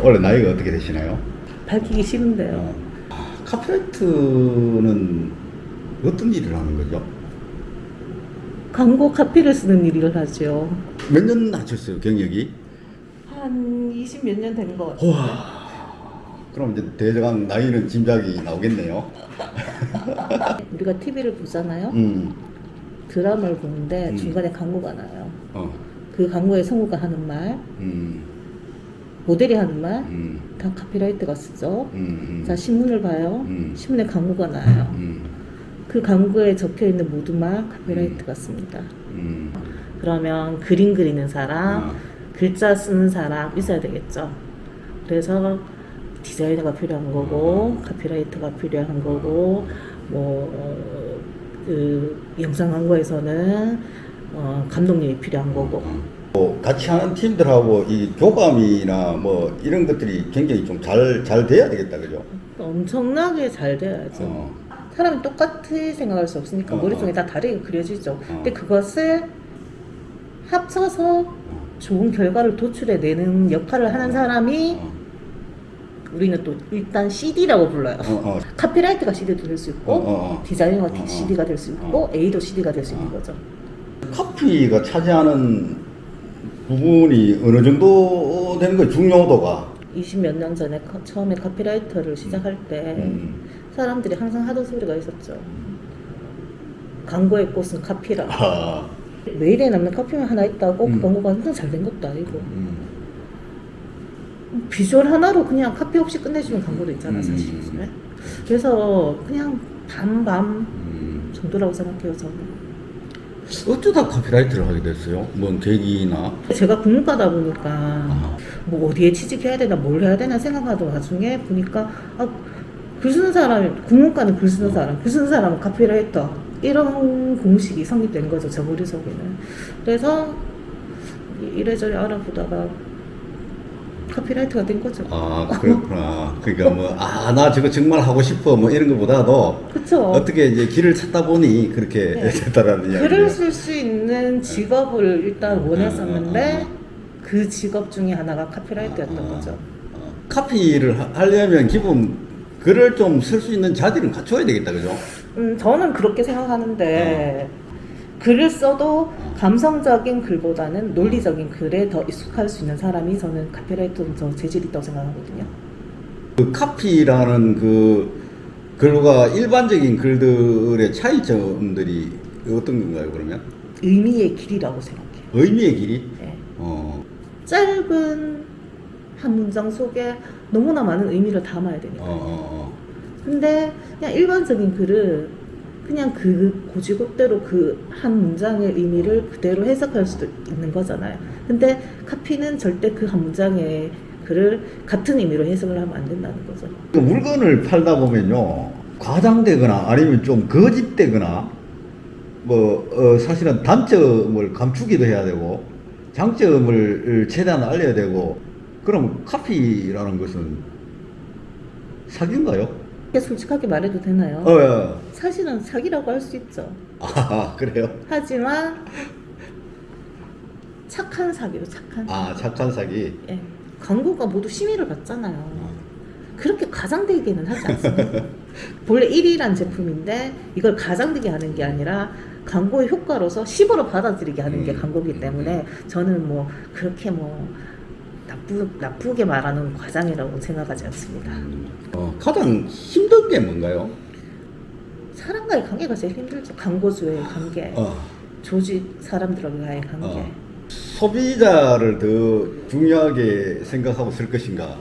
원래 나이가 어떻게 되시나요? 밝히기 싫은데요. 카피라이트는 어떤 일을 하는 거죠? 광고 카피를 쓰는 일을 하죠. 몇 년 하셨어요, 경력이? 한 20 몇 년 된 것 같아요. 와. 그럼 이제 대강 나이는 짐작이 나오겠네요. 우리가 TV를 보잖아요. 드라마를 보는데 중간에 광고가 나요. 그 광고에 성우가 하는 말, 모델이 하는 말, 다 카피라이트가 쓰죠. 자, 신문을 봐요. 신문에 광고가 나요. 그 광고에 적혀 있는 모든 말 카피라이트가 씁니다. 그러면 그림 그리는 사람, 글자 쓰는 사람 있어야 되겠죠. 그래서 디자이너가 필요한 거고, 카피라이터가 필요한 거고, 그 영상 광고에서는 감독님이 필요한 거고. 같이 하는 팀들하고 이 교감이나 뭐 이런 것들이 굉장히 좀 잘 돼야 되겠다, 그죠? 엄청나게 잘 돼야죠. 사람이 똑같이 생각할 수 없으니까 머릿속에 다 다르게 그려지죠. 근데 그것을 합쳐서 좋은 결과를 도출해내는 역할을 하는 사람이 우리는 또 일단 CD라고 불러요. 카피라이트가 CD도 될 수 있고 디자이너가 CD가 될 수 있고 A도 CD가 될 수 있는 거죠. 카피가 차지하는 부분이 어느 정도 되는 거예요, 중요도가? 20 몇 년 전에 처음에 카피라이터를 시작할 때 사람들이 항상 하던 소리가 있었죠. 광고의 꽃은 카피라. 매일에 남는 카피만 하나 있다고 그 광고가 항상 잘 된 것도 아니고 비주얼 하나로 그냥 카피 없이 끝내주는 광고도 있잖아, 사실 요즘에. 그래서 그냥 반반 정도라고 생각해요, 저는. 어쩌다 카피라이트를 하게 됐어요? 뭔 계기나? 제가 국문과다 보니까 뭐 어디에 취직해야 되나 뭘 해야 되나 생각하던 와중에 보니까 글 쓰는 사람이, 국문과는 글 쓰는 사람, 글 쓰는 사람은 카피라이터, 이런 공식이 성립된 거죠, 저 머릿속에는. 그래서 이래저래 알아보다가 카피라이터가 된 거죠. 그렇구나. 그러니까 뭐, 나 저거 정말 하고 싶어, 뭐 이런 것보다도. 그쵸. 어떻게 이제 길을 찾다 보니 그렇게 됐다라는 이야기. 글을 쓸 수 있는 직업을 일단 원했었는데, 그 직업 중에 하나가 카피라이터였던 거죠. 카피를 하려면 기본 글을 좀 쓸 수 있는 자질은 갖춰야 되겠다, 그죠? 저는 그렇게 생각하는데, 글을 써도 감성적인 글보다는 논리적인 글에 더 익숙할 수 있는 사람이 저는 카피라이터는 더 재질이 있다고 생각하거든요. 그 카피라는 그 글과 일반적인 글들의 차이점들이 어떤 건가요, 그러면? 의미의 길이라고 생각해요. 의미의 길이? 네. 짧은 한 문장 속에 너무나 많은 의미를 담아야 되니까. 근데 그냥 일반적인 글은 그냥 그 고지고대로 그 한 문장의 의미를 그대로 해석할 수도 있는 거잖아요. 근데 카피는 절대 그 한 문장의 글을 같은 의미로 해석을 하면 안 된다는 거죠. 물건을 팔다 보면요, 과장되거나 아니면 좀 거짓되거나 사실은 단점을 감추기도 해야 되고 장점을 최대한 알려야 되고, 그럼 카피라는 것은 사기인가요? 솔직하게 말해도 되나요? 예. 사실은 사기라고 할 수 있죠. 그래요? 하지만 착한 사기로 착한. 착한 사기. 예. 광고가 모두 심의를 받잖아요. 그렇게 가장되게는 하지 않습니다. 본래 1위란 제품인데 이걸 가장되게 하는 게 아니라 광고의 효과로서 10으로 받아들이게 하는 게 광고이기 때문에 저는 뭐 그렇게 뭐 나쁘게 말하는 과장이라고 생각하지 않습니다. 가장 힘든 게 뭔가요? 사람과의 관계가 제일 힘들죠. 광고주의 관계, 조직 사람들과의 관계. 소비자를 더 중요하게 생각하고 쓸 것인가?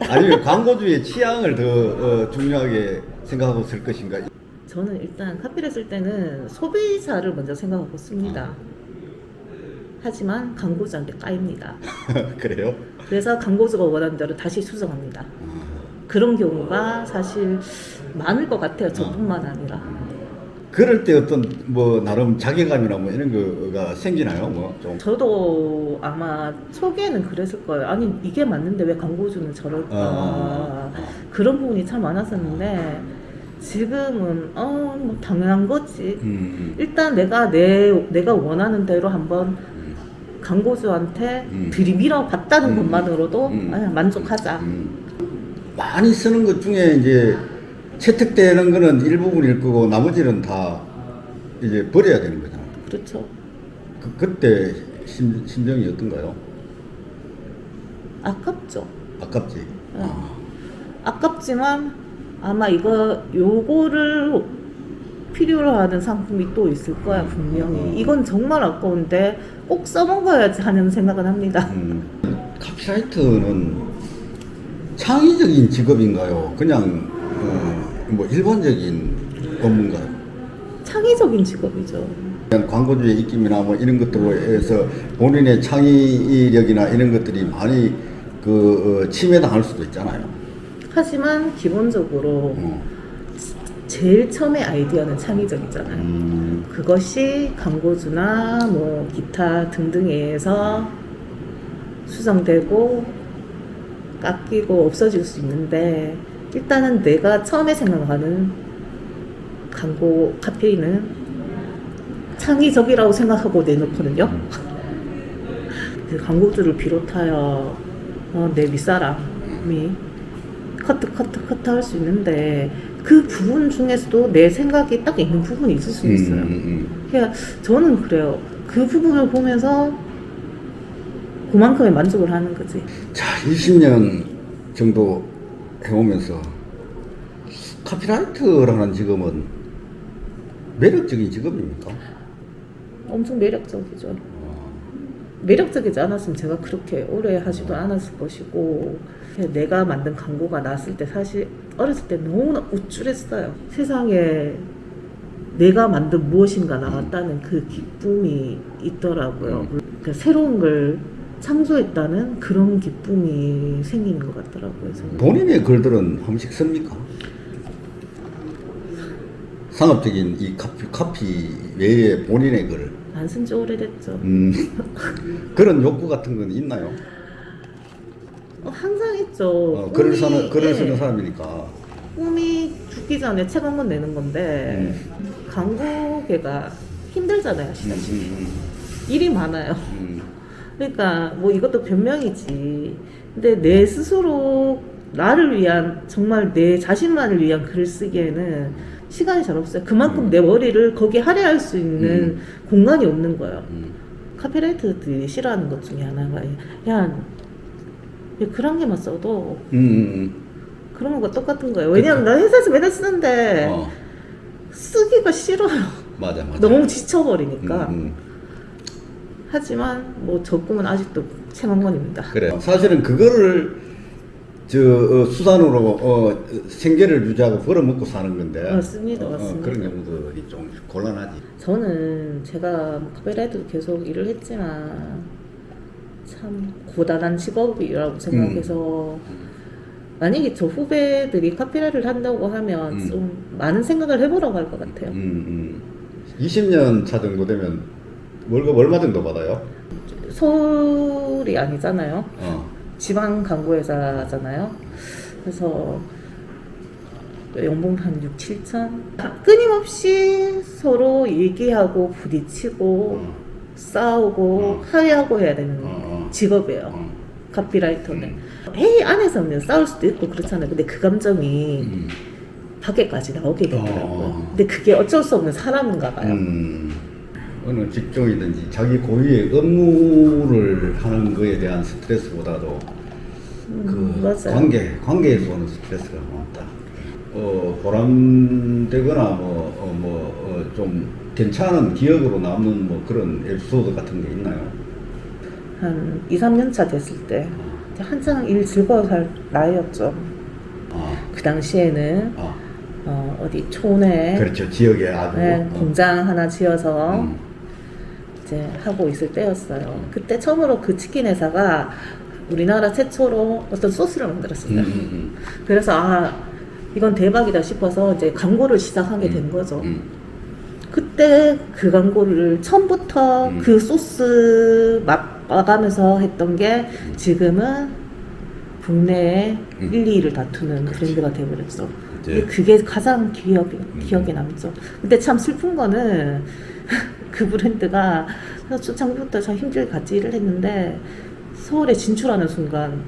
아니면 광고주의 취향을 더 중요하게 생각하고 쓸 것인가? 저는 일단 카피를 쓸 때는 소비자를 먼저 생각하고 씁니다. 하지만 광고주한테 까입니다. 그래요? 그래서 광고주가 원하는 대로 다시 수정합니다. 그런 경우가 사실 많을 것 같아요. 저뿐만 아니라. 그럴 때 어떤 나름 자괴감이나 이런 거가 생기나요? 저도 아마 초기에는 그랬을 거예요. 아니 이게 맞는데 왜 광고주는 저럴까. 그런 부분이 참 많았었는데 지금은 뭐 당연한 거지. 일단 내가 원하는 대로 한번 광고주한테 들이밀어 봤다는 것만으로도 그냥 만족하자. 많이 쓰는 것 중에 이제 채택되는 거는 일부분일 거고 나머지는 다 이제 버려야 되는 거잖아요. 그렇죠. 그때 심정이 어떤가요? 아깝죠. 아깝지. 네. 아깝지만 아마 요거를 필요로 하는 상품이 또 있을 거야 분명히. 이건 정말 아까운데 꼭 써먹어야지 하는 생각은 합니다. 카피라이터는 창의적인 직업인가요? 그냥 뭐 일반적인 업무인가요? 창의적인 직업이죠. 그냥 광고주의 입김이나 뭐 이런 것들로 해서 본인의 창의력이나 이런 것들이 많이 침해당할 수도 있잖아요. 하지만 기본적으로 제일 처음에 아이디어는 창의적이잖아요. 그것이 광고주나 뭐 기타 등등에 의해서 수정되고 깎이고 없어질 수 있는데, 일단은 내가 처음에 생각하는 광고 카페인은 창의적이라고 생각하고 내놓거든요. 그 광고주를 비롯하여 내 윗사람이 커트 할 수 있는데, 그 부분 중에서도 내 생각이 딱 있는 부분이 있을 수 있어요. 그러니까 저는 그래요. 그 부분을 보면서 그만큼의 만족을 하는 거지. 자, 20년 정도 해오면서 카피라이터라는 직업은 매력적인 직업입니까? 엄청 매력적이죠. 매력적이지 않았으면 제가 그렇게 오래 하지도 않았을 것이고, 내가 만든 광고가 나왔을 때 사실 어렸을 때 너무나 우쭐했어요. 세상에 내가 만든 무엇인가 나왔다는 그 기쁨이 있더라고요. 그러니까 새로운 걸 창조했다는 그런 기쁨이 생기는 것 같더라고요. 저는. 본인의 글들은 한 번씩 씁니까? 상업적인 이 카피 외에 본인의 글. 안 쓴 지 오래됐죠. 그런 욕구 같은 건 있나요? 항상 있죠. 글을 쓰는 사람이니까. 꿈이 죽기 전에 책 한 권 내는 건데, 광고계가 힘들잖아요, 사실. 일이 많아요. 그러니까 뭐 이것도 변명이지. 근데 내 스스로 나를 위한, 정말 내 자신만을 위한 글을 쓰기에는 시간이 잘 없어요. 그만큼 내 머리를 거기에 할애할 수 있는 공간이 없는 거예요. 카피라이터들이 싫어하는 것 중에 하나가, 야, 글 한 개만 써도 그런 거 똑같은 거예요. 왜냐면 나 회사에서 맨날 쓰는데 쓰기가 싫어요. 맞아. 너무 지쳐버리니까. 하지만 뭐 저 꿈은 아직도 책 한 권입니다. 그래. 사실은 그거를 수단으로 생계를 유지하고 벌어먹고 사는 건데. 맞습니다. 그런 경우들이 좀 곤란하지. 저는 제가 카피라이터도 계속 일을 했지만 참 고단한 직업이라고 생각해서, 만약에 저 후배들이 카피라이터를 한다고 하면 좀 많은 생각을 해보라고 할 것 같아요. 20년 차 정도 되면 월급 얼마 정도 받아요? 서울이 아니잖아요. 지방 광고회사잖아요. 그래서 연봉 한 6, 7천? 끊임없이 서로 얘기하고 부딪히고 싸우고 화해하고 해야 되는 직업이에요. 카피라이터는. 회의 안에서는 싸울 수도 있고 그렇잖아요. 근데 그 감정이 밖에까지 나오게 되더라고요. 근데 그게 어쩔 수 없는 사람인가 봐요. 어느 직종이든지 자기 고유의 업무를 하는 거에 대한 스트레스보다도 맞아요. 관계에서 오는 스트레스가 많다. 보람되거나 좀 괜찮은 기억으로 남는 뭐 그런 에피소드 같은 게 있나요? 한 2, 3년 차 됐을 때 한창 일 즐거워서 할 나이였죠. 그 당시에는 어디 촌에, 그렇죠, 지역에 아주 공장 하나 지어서 이제 하고 있을 때였어요. 그때 처음으로 그 치킨 회사가 우리나라 최초로 어떤 소스를 만들었어요. 그래서 이건 대박이다 싶어서 이제 광고를 시작하게 된 거죠. 그때 그 광고를 처음부터 그 소스 맛봐가면서 했던 게 지금은 국내에 1, 2위를 다투는 브랜드가 되어버렸어. 근데 그게 가장 기억에 남죠. 근데 참 슬픈 거는 그 브랜드가 그래서 초창부터 참 힘들게 같이 일을 했는데 서울에 진출하는 순간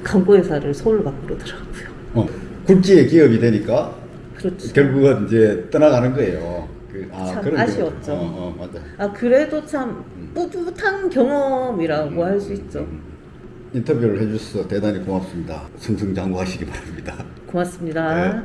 광고회사를 서울로 바꾸더라고요. 굴지의 기업이 되니까 그렇죠. 결국은 이제 떠나가는 거예요. 참 그런 아쉬웠죠. 맞아. 그래도 참 뿌듯한 경험이라고 할 수 있죠. 인터뷰를 해주셔서 대단히 고맙습니다. 승승장구하시기 바랍니다. 고맙습니다. 네.